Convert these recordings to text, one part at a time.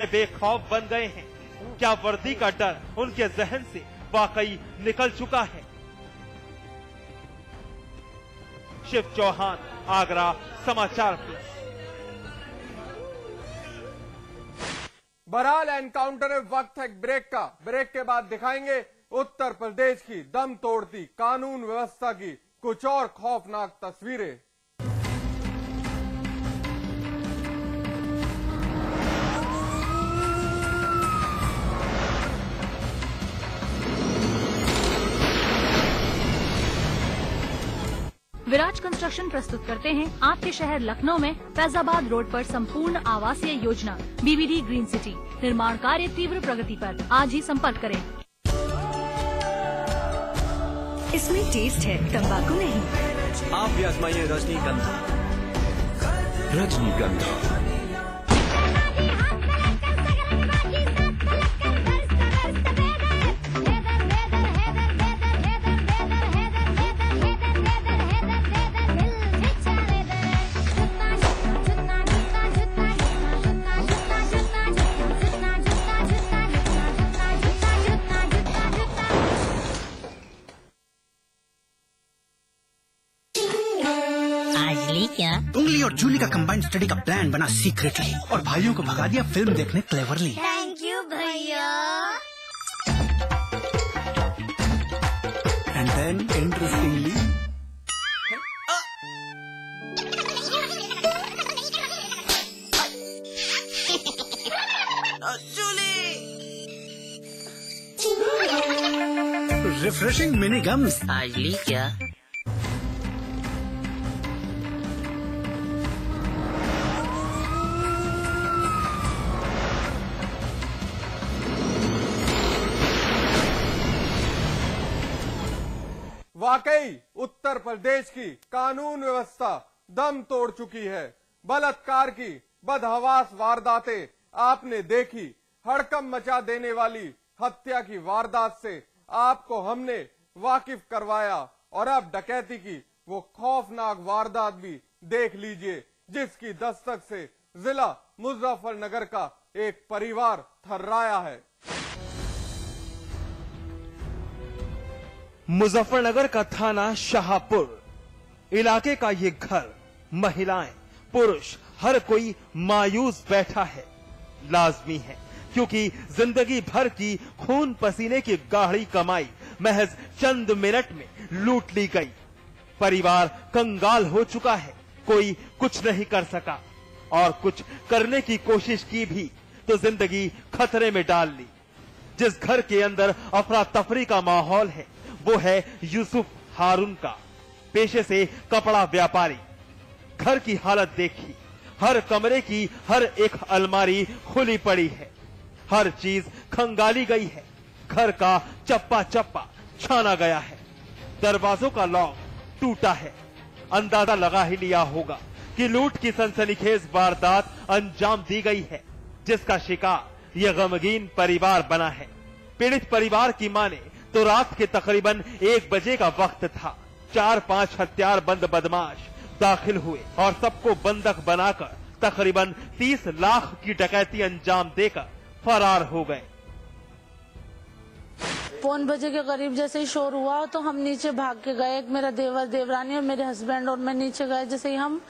बेखौफ बन गए हैं? क्या वर्दी का डर उनके जहन से वाकई निकल चुका है? शिव चौहान, आगरा समाचार प्लस। बहरहाल एनकाउंटर में वक्त है ब्रेक का। ब्रेक के बाद दिखाएंगे उत्तर प्रदेश की दम तोड़ती कानून व्यवस्था की कुछ और खौफनाक तस्वीरें। विराज कंस्ट्रक्शन प्रस्तुत करते हैं आपके शहर लखनऊ में फैजाबाद रोड पर संपूर्ण आवासीय योजना बीबीडी ग्रीन सिटी। निर्माण कार्य तीव्र प्रगति पर। आज ही संपर्क करें। इसमें टेस्ट है, तंबाकू नहीं। आप भी आजमाइए रजनीगंधा। रजनीगंधा क्या? उंगली और जूली का कंबाइंड स्टडी का प्लान बना सीक्रेटली और भाइयों को भगा दिया फिल्म देखने क्लेवरली। थैंक यू भैया। And then interestingly refreshing mini gums. आज ली क्या? वाकई उत्तर प्रदेश की कानून व्यवस्था दम तोड़ चुकी है। बलात्कार की बदहवास वारदातें आपने देखी, हड़कंप मचा देने वाली हत्या की वारदात से आपको हमने वाकिफ करवाया और अब डकैती की वो खौफनाक वारदात भी देख लीजिए, जिसकी दस्तक से जिला मुजफ्फरनगर का एक परिवार थर्राया है। मुजफ्फरनगर का थाना शाहपुर इलाके का ये घर, महिलाएं, पुरुष, हर कोई मायूस बैठा है। लाजमी है, क्योंकि जिंदगी भर की खून पसीने की गाढ़ी कमाई महज चंद मिनट में लूट ली गई। परिवार कंगाल हो चुका है, कोई कुछ नहीं कर सका और कुछ करने की कोशिश की भी तो जिंदगी खतरे में डाल ली। जिस घर के अंदर अफरा तफरी का माहौल है वो है यूसुफ हारून का, पेशे से कपड़ा व्यापारी। घर की हालत देखी, हर कमरे की हर एक अलमारी खुली पड़ी है, हर चीज खंगाली गई है, घर का चप्पा चप्पा छाना गया है, दरवाजों का लॉक टूटा है। अंदाजा लगा ही लिया होगा कि लूट की सनसनीखेज वारदात अंजाम दी गई है, जिसका शिकार यह गमगीन परिवार बना है। पीड़ित परिवार की माने तो रात के तकरीबन 1 बजे का वक्त था। 4-5 हथियारबंद बदमाश दाखिल हुए और सबको बंधक बनाकर तकरीबन 30 लाख की डकैती अंजाम देकर फरार हो गए। 1 बजे के करीब जैसे ही शोर हुआ तो हम नीचे भाग के गए। एक मेरा देवर देवरानी और मेरे हस्बैंड और मैं नीचे गए। जैसे ही हम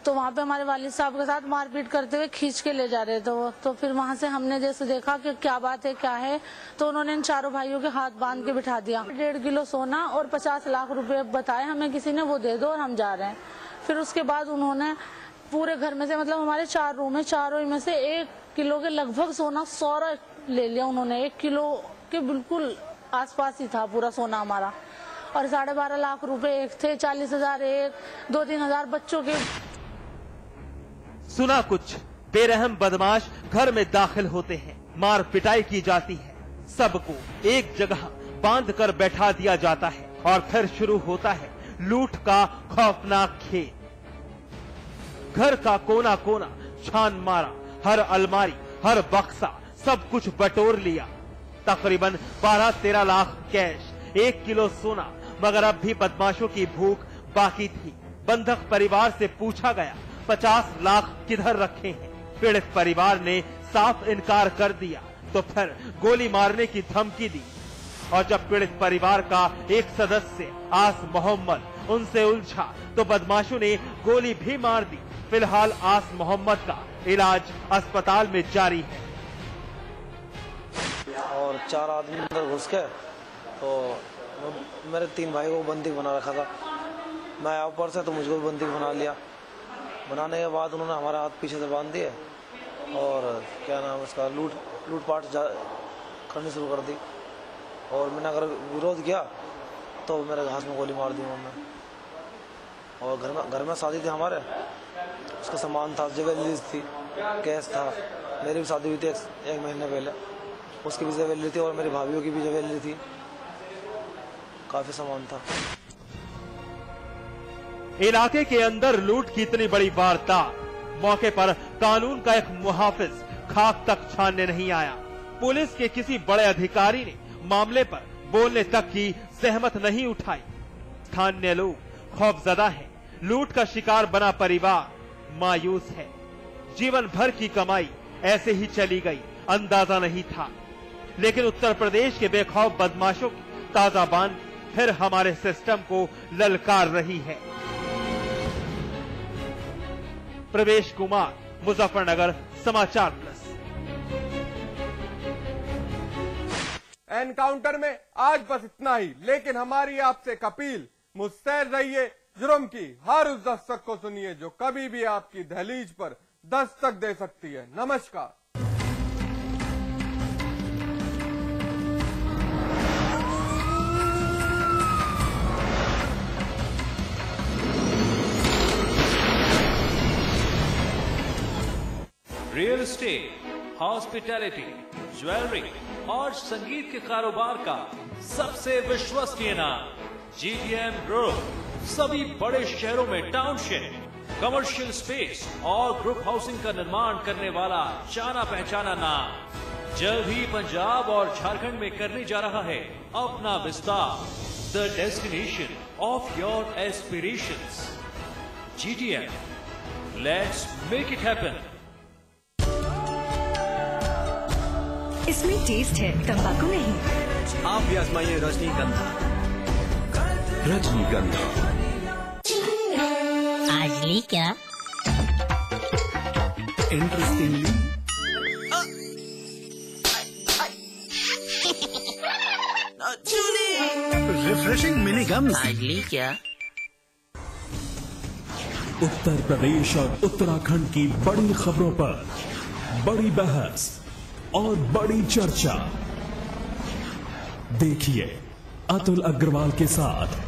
तो वहाँ पे हमारे वालिद साहब के साथ मारपीट करते हुए खींच के ले जा रहे थे वो। तो फिर वहाँ से हमने जैसे देखा कि क्या बात है क्या है, तो उन्होंने इन चारों भाइयों के हाथ बांध के बिठा दिया। 1.5 किलो सोना और 50 लाख रुपए बताए हमें किसी ने, वो दे दो और हम जा रहे हैं। फिर उसके बाद उन्होंने पूरे घर में से, मतलब हमारे 4 रूम है, चारों में से 1 किलो के लगभग सोना सारा ले लिया उन्होंने। 1 किलो के बिल्कुल आसपास ही था पूरा सोना हमारा। और 12.5 लाख रुपए एक थे, 40,000 एक, 2-3 हजार बच्चों के। सुना कुछ, बेरहम बदमाश घर में दाखिल होते हैं, मार पिटाई की जाती है, सबको एक जगह बांध कर बैठा दिया जाता है और फिर शुरू होता है लूट का खौफनाक खेल। घर का कोना कोना छान मारा, हर अलमारी, हर बक्सा, सब कुछ बटोर लिया। तकरीबन 12-13 लाख कैश, 1 किलो सोना, मगर अब भी बदमाशों की भूख बाकी थी। बंधक परिवार से पूछा गया 50 लाख किधर रखे हैं। पीड़ित परिवार ने साफ इनकार कर दिया तो फिर गोली मारने की धमकी दी। और जब पीड़ित परिवार का एक सदस्य आस मोहम्मद उनसे उलझा तो बदमाशों ने गोली भी मार दी। फिलहाल आस मोहम्मद का इलाज अस्पताल में जारी है। और 4 आदमी अंदर घुस के तो मेरे 3 भाई को बंदी बना रखा था। मैं आया ऊपर से तो मुझको बंदी बना लिया। बनाने के बाद उन्होंने हमारा हाथ पीछे से बांध दिए और क्या नाम उसका लूटपाट करनी शुरू कर दी। और मैंने अगर विरोध किया तो मेरे हाथ में गोली मार दी उन्होंने। और घर में शादी थी हमारे, उसका सामान था, ज्वेलरीज थी, कैश था। मेरी भी शादी हुई थी 1 महीने पहले, उसकी भी ज्वेलरी थी और मेरी भाभीयों की भी ज्वेलरी थी, काफी सामान था। इलाके के अंदर लूट की इतनी बड़ी वारदात, मौके पर कानून का एक मुहाफिज खाक तक छानने नहीं आया। पुलिस के किसी बड़े अधिकारी ने मामले पर बोलने तक की सहमत नहीं उठाई। स्थानीय लोग खौफजदा हैं। लूट का शिकार बना परिवार मायूस है। जीवन भर की कमाई ऐसे ही चली गई, अंदाजा नहीं था। लेकिन उत्तर प्रदेश के बेखौफ बदमाशों की ताजा बांध फिर हमारे सिस्टम को ललकार रही है। प्रवेश कुमार, मुजफ्फरनगर, समाचार प्लस। एनकाउंटर में आज बस इतना ही, लेकिन हमारी आपसे एक अपील, मुस्तैद रहिए। जुर्म की हर उस दस्तक को सुनिए जो कभी भी आपकी दहलीज पर दस्तक दे सकती है। नमस्कार। रियल एस्टेट, हॉस्पिटैलिटी, ज्वेलरी और संगीत के कारोबार का सबसे विश्वसनीय नाम GTM ग्रुप। सभी बड़े शहरों में टाउनशिप, कमर्शियल स्पेस और ग्रुप हाउसिंग का निर्माण करने वाला जाना पहचाना नाम जल्द ही पंजाब और झारखंड में करने जा रहा है अपना विस्तार। The destination of your aspirations, GTM, let's make it happen. इसमें टेस्ट है, तंबाकू नहीं। आप भी आजमाइए रजनीगंधा। रजनीगंधा आज ली क्या? इंटरेस्टिंगली रिफ्रेशिंग मिनी गम। आज ली क्या? उत्तर प्रदेश और उत्तराखंड की बड़ी खबरों पर बड़ी बहस और बड़ी चर्चा। देखिए अतुल अग्रवाल के साथ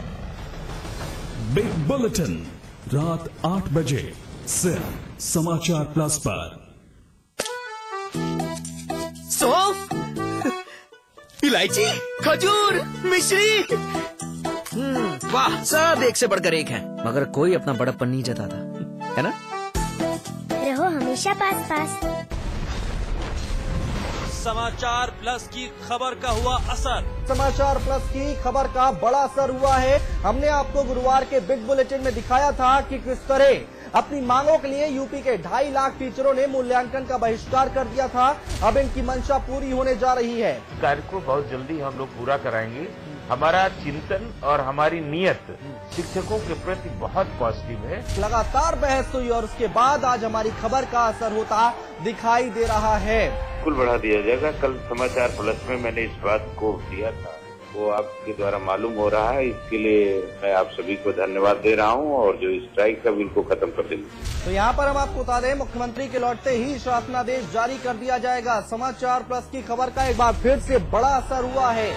बिग बुलेटिन रात 8 बजे सिर्फ समाचार प्लस पर। सौंफ, इलायची, खजूर, मिश्री, वाह, सब एक से बढ़कर एक है, मगर कोई अपना बड़प्पन नहीं जताता, है ना? रहो हमेशा पास पास। समाचार प्लस की खबर का हुआ असर। समाचार प्लस की खबर का बड़ा असर हुआ है। हमने आपको गुरुवार के बिग बुलेटिन में दिखाया था कि किस तरह अपनी मांगों के लिए यूपी के 2.5 लाख टीचरों ने मूल्यांकन का बहिष्कार कर दिया था। अब इनकी मंशा पूरी होने जा रही है। कार्य को बहुत जल्दी हम लोग पूरा कराएंगे। हमारा चिंतन और हमारी नियत शिक्षकों के प्रति बहुत पॉजिटिव है। लगातार बहस हुई और उसके बाद आज हमारी खबर का असर होता दिखाई दे रहा है। बिल्कुल बढ़ा दिया जाएगा। कल समाचार प्लस में मैंने इस बात को दिया था, वो आपके द्वारा मालूम हो रहा है। इसके लिए मैं आप सभी को धन्यवाद दे रहा हूँ और जो स्ट्राइक का बिल को खत्म कर देंगे। तो यहाँ पर हम आपको बता दें, मुख्यमंत्री के लौटते ही शासनादेश जारी कर दिया जाएगा। समाचार प्लस की खबर का एक बार फिर से बड़ा असर हुआ है।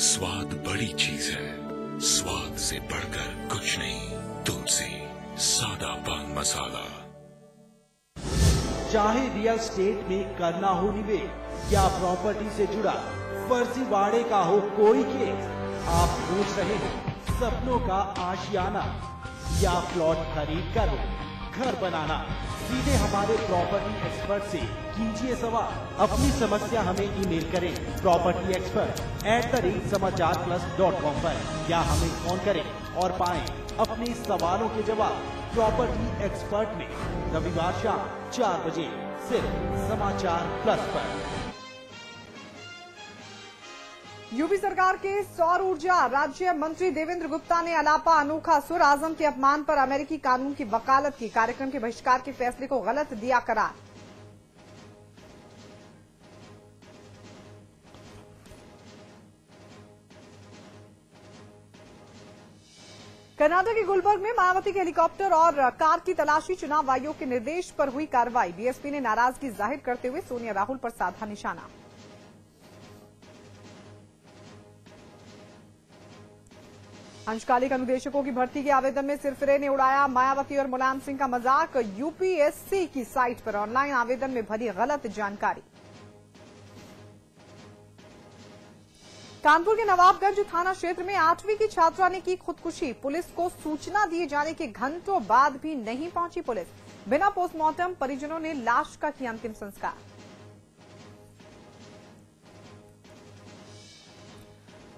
स्वाद बड़ी चीज है, स्वाद से बढ़कर कुछ नहीं। तुलसी सादा पान मसाला। चाहे रियल एस्टेट में करना हो निवेश या प्रॉपर्टी से जुड़ा फर्जीवाड़े का हो कोई केस, आप पूछ रहे हैं सपनों का आशियाना या प्लॉट खरीद कर हो घर बनाना। सीधे हमारे प्रॉपर्टी एक्सपर्ट से कीजिए सवाल। अपनी समस्या हमें ईमेल करें propertyexpert@समाचारplus.com पर या हमें फोन करें और पाएं अपने सवालों के जवाब प्रॉपर्टी एक्सपर्ट में रविवार शाम 4 बजे सिर्फ समाचार प्लस पर। यूपी सरकार के सौर ऊर्जा राज्य मंत्री देवेंद्र गुप्ता ने अलापा अनोखा सुर। आजम के अपमान पर अमेरिकी कानून की वकालत की। कार्यक्रम के बहिष्कार के फैसले को गलत दिया करार। कर्नाटक के गुलबर्ग में मायावती के हेलीकॉप्टर और कार की तलाशी। चुनाव आयोग के निर्देश पर हुई कार्रवाई। बीएसपी ने नाराजगी जाहिर करते हुए सोनिया राहुल पर साधा निशाना। अंशकालिक अनुदेशकों की भर्ती के आवेदन में सिरफिरे ने उड़ाया मायावती और मुलायम सिंह का मजाक। यूपीएससी की साइट पर ऑनलाइन आवेदन में भरी गलत जानकारी। कानपुर के नवाबगंज थाना क्षेत्र में 8वीं की छात्रा ने की खुदकुशी। पुलिस को सूचना दिए जाने के घंटों बाद भी नहीं पहुंची पुलिस। बिना पोस्टमार्टम परिजनों ने लाश का किया अंतिम संस्कार।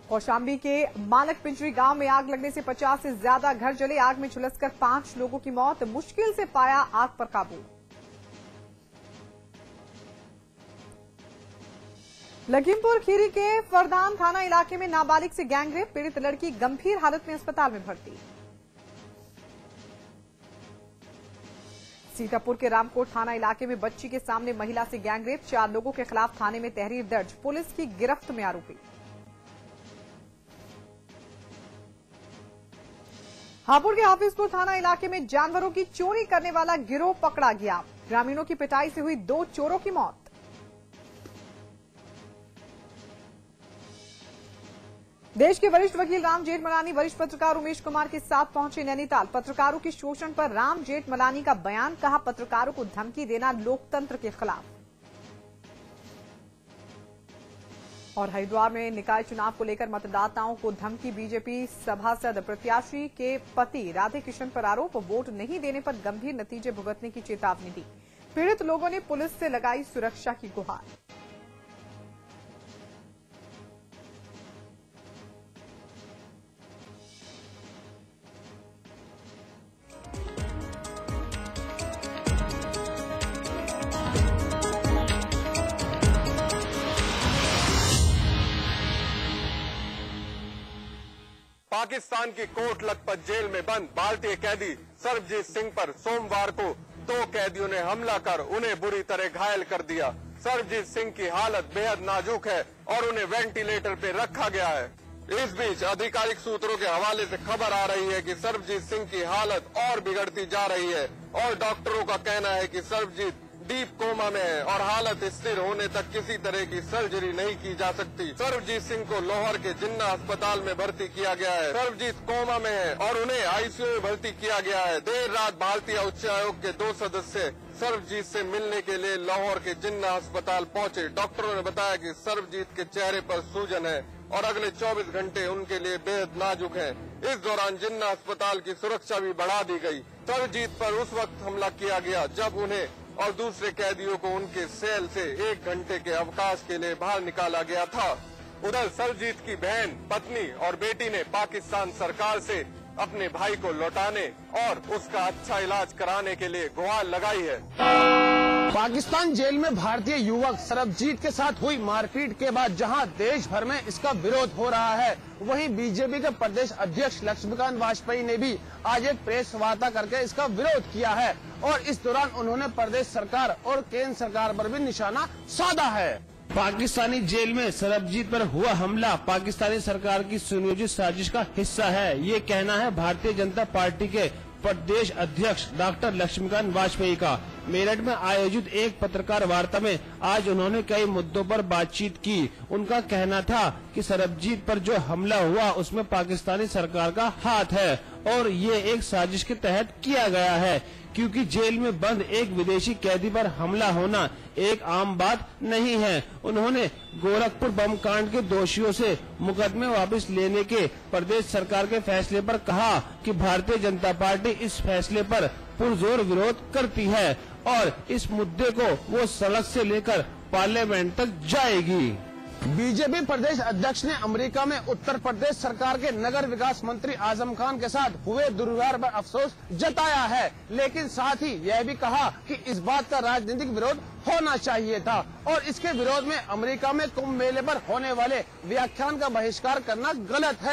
कौशाम्बी के मालक पिंचरी गांव में आग लगने से 50 से ज्यादा घर जले। आग में झुलसकर 5 लोगों की मौत। मुश्किल से पाया आग पर काबू। लखीमपुर खीरी के फरदान थाना इलाके में नाबालिग से गैंगरेप। पीड़ित लड़की गंभीर हालत में अस्पताल में भर्ती। सीतापुर के रामकोट थाना इलाके में बच्ची के सामने महिला से गैंगरेप। 4 लोगों के खिलाफ थाने में तहरीर दर्ज। पुलिस की गिरफ्त में आरोपी। हापुड़ के हाफिजपुर थाना इलाके में जानवरों की चोरी करने वाला गिरोह पकड़ा गया। ग्रामीणों की पिटाई से हुई 2 चोरों की मौत। देश के वरिष्ठ वकील राम जेठमलानी वरिष्ठ पत्रकार उमेश कुमार के साथ पहुंचे नैनीताल। पत्रकारों के शोषण पर राम जेठमलानी का बयान। कहा, पत्रकारों को धमकी देना लोकतंत्र के खिलाफ। और हरिद्वार में निकाय चुनाव को लेकर मतदाताओं को धमकी। बीजेपी सभासद प्रत्याशी के पति राधे किशन पर आरोप। वोट नहीं देने पर गंभीर नतीजे भुगतने की चेतावनी दी। पीड़ित लोगों ने पुलिस से लगाई सुरक्षा की गुहार। पाकिस्तान की कोट लखपत जेल में बंद भारतीय कैदी सर्वजीत सिंह पर सोमवार को 2 कैदियों ने हमला कर उन्हें बुरी तरह घायल कर दिया। सर्वजीत सिंह की हालत बेहद नाजुक है और उन्हें वेंटिलेटर पे रखा गया है। इस बीच आधिकारिक सूत्रों के हवाले से खबर आ रही है कि सर्वजीत सिंह की हालत और बिगड़ती जा रही है और डॉक्टरों का कहना है कि सर्वजीत डीप कोमा में है और हालत स्थिर होने तक किसी तरह की सर्जरी नहीं की जा सकती। सर्वजीत सिंह को लोहर के जिन्ना अस्पताल में भर्ती किया गया है। सर्वजीत कोमा में है और उन्हें आईसीयू में भर्ती किया गया है। देर रात भारतीय उच्च आयोग के 2 सदस्य सर्वजीत से मिलने के लिए लाहौर के जिन्ना अस्पताल पहुंचे। डॉक्टरों ने बताया कि सर्वजीत के चेहरे पर सूजन है और अगले 24 घंटे उनके लिए बेहद नाजुक है। इस दौरान जिन्ना अस्पताल की सुरक्षा भी बढ़ा दी गई। सर्वजीत पर उस वक्त हमला किया गया जब उन्हें और दूसरे कैदियों को उनके सेल से 1 घंटे के अवकाश के लिए बाहर निकाला गया था। उधर सर्वजीत की बहन, पत्नी और बेटी ने पाकिस्तान सरकार से अपने भाई को लौटाने और उसका अच्छा इलाज कराने के लिए गुहार लगाई है। पाकिस्तान जेल में भारतीय युवक सर्वजीत के साथ हुई मारपीट के बाद जहां देश भर में इसका विरोध हो रहा है, वहीं बीजेपी के प्रदेश अध्यक्ष लक्ष्मीकांत वाजपेयी ने भी आज एक प्रेस वार्ता करके इसका विरोध किया है और इस दौरान उन्होंने प्रदेश सरकार और केंद्र सरकार पर भी निशाना साधा है। पाकिस्तानी जेल में सर्वजीत पर हुआ हमला पाकिस्तानी सरकार की सुनियोजित साजिश का हिस्सा है, ये कहना है भारतीय जनता पार्टी के प्रदेश अध्यक्ष डॉक्टर लक्ष्मीकांत वाजपेयी का। मेरठ में आयोजित एक पत्रकार वार्ता में आज उन्होंने कई मुद्दों पर बातचीत की। उनका कहना था कि सर्वजीत पर जो हमला हुआ उसमें पाकिस्तानी सरकार का हाथ है और ये एक साजिश के तहत किया गया है, क्योंकि जेल में बंद एक विदेशी कैदी पर हमला होना एक आम बात नहीं है। उन्होंने गोरखपुर बम कांड के दोषियों से मुकदमे वापस लेने के प्रदेश सरकार के फैसले पर कहा कि भारतीय जनता पार्टी इस फैसले पर पुरजोर विरोध करती है और इस मुद्दे को वो सड़क से लेकर पार्लियामेंट तक जाएगी। बीजेपी प्रदेश अध्यक्ष ने अमेरिका में उत्तर प्रदेश सरकार के नगर विकास मंत्री आजम खान के साथ हुए दुर्व्यवहार पर अफसोस जताया है, लेकिन साथ ही यह भी कहा कि इस बात का राजनीतिक विरोध होना चाहिए था और इसके विरोध में अमेरिका में कुंभ मेले पर होने वाले व्याख्यान का बहिष्कार करना गलत है।